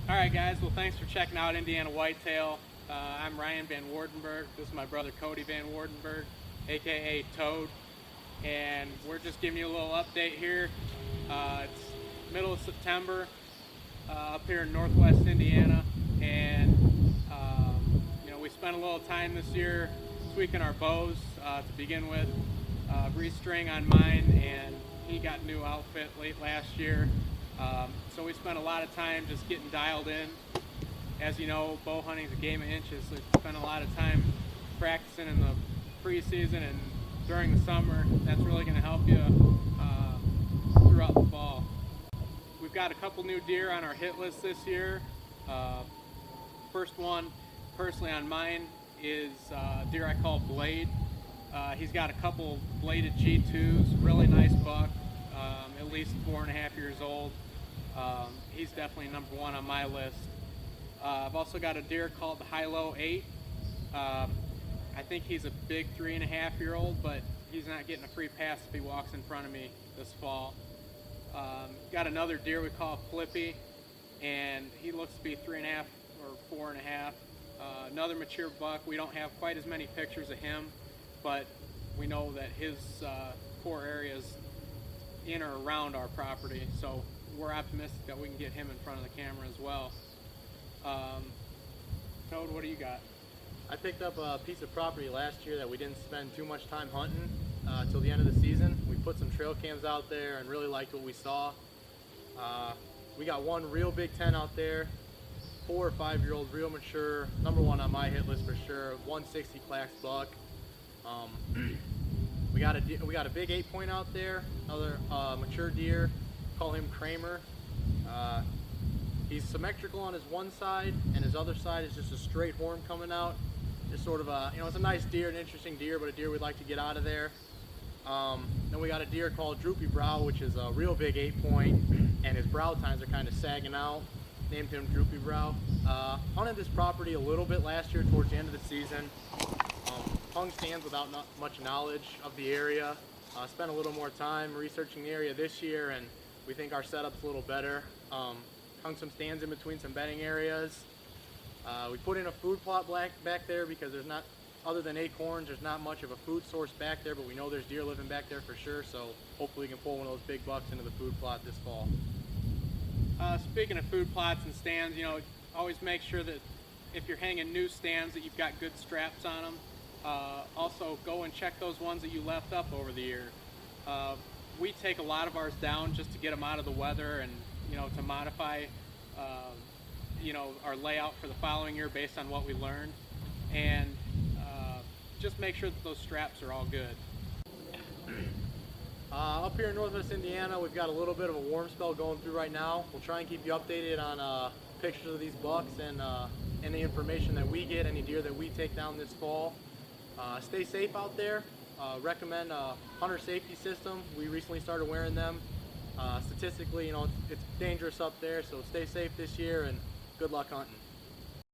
All right, guys. Well, thanks for checking out Indiana Whitetail. I'm Ryan VanWaardenburg. This is my brother Cody VanWaardenburg, aka Toad, and we're just giving you a little update here. It's middle of September up here in Northwest Indiana, and we spent a little time this year tweaking our bows to begin with. Restring on mine, and he got a new outfit late last year. So we spent a lot of time just getting dialed in. As you know, bow hunting is a game of inches, so we spent a lot of time practicing in the preseason and during the summer. That's really going to help you throughout the fall. We've got a couple new deer on our hit list this year. First one, personally on mine, is a deer I call Blade. He's got a couple bladed G2s, really nice buck, at least 4.5 years old. He's definitely number one on my list. I've also got a deer called the High-Low 8. I think he's a big 3.5-year-old, but he's not getting a free pass if he walks in front of me this fall. Got another deer we call Flippy, and he looks to be 3.5 or 4.5. Another mature buck. We don't have quite as many pictures of him, but we know that his core area is in or around our property, so we're optimistic that we can get him in front of the camera as well. Toad, what do you got? I picked up a piece of property last year that we didn't spend too much time hunting till the end of the season. We put some trail cams out there and really liked what we saw. We got one real big 10 out there, 4 or 5-year-old, real mature, number one on my hit list for sure, 160 clax buck. We got a big 8-point out there, another mature deer, call him Kramer. He's symmetrical on his one side, and his other side is just a straight horn coming out. Just sort of a, it's a nice deer, an interesting deer, but a deer we'd like to get out of there. Then we got a deer called Droopy Brow, which is a real big 8-point, and his brow tines are kind of sagging out. Named him Droopy Brow. Hunted this property a little bit last year towards the end of the season. Hung stands without not much knowledge of the area. Spent a little more time researching the area this year, and we think our setup's a little better. Hung some stands in between some bedding areas. We put in a food plot back there because there's not, other than acorns, there's not much of a food source back there, but we know there's deer living back there for sure, so hopefully we can pull one of those big bucks into the food plot this fall. Speaking of food plots and stands, always make sure that if you're hanging new stands that you've got good straps on them. Also, go and check those ones that you left up over the year. We take a lot of ours down just to get them out of the weather and to modify our layout for the following year based on what we learned, and just make sure that those straps are all good. Up here in Northwest Indiana, we've got a little bit of a warm spell going through right now. We'll try and keep you updated on pictures of these bucks and any information that we get, any deer that we take down this fall. Stay safe out there. Recommend a hunter safety system. We recently started wearing them. Statistically, it's dangerous up there, so stay safe this year and good luck hunting.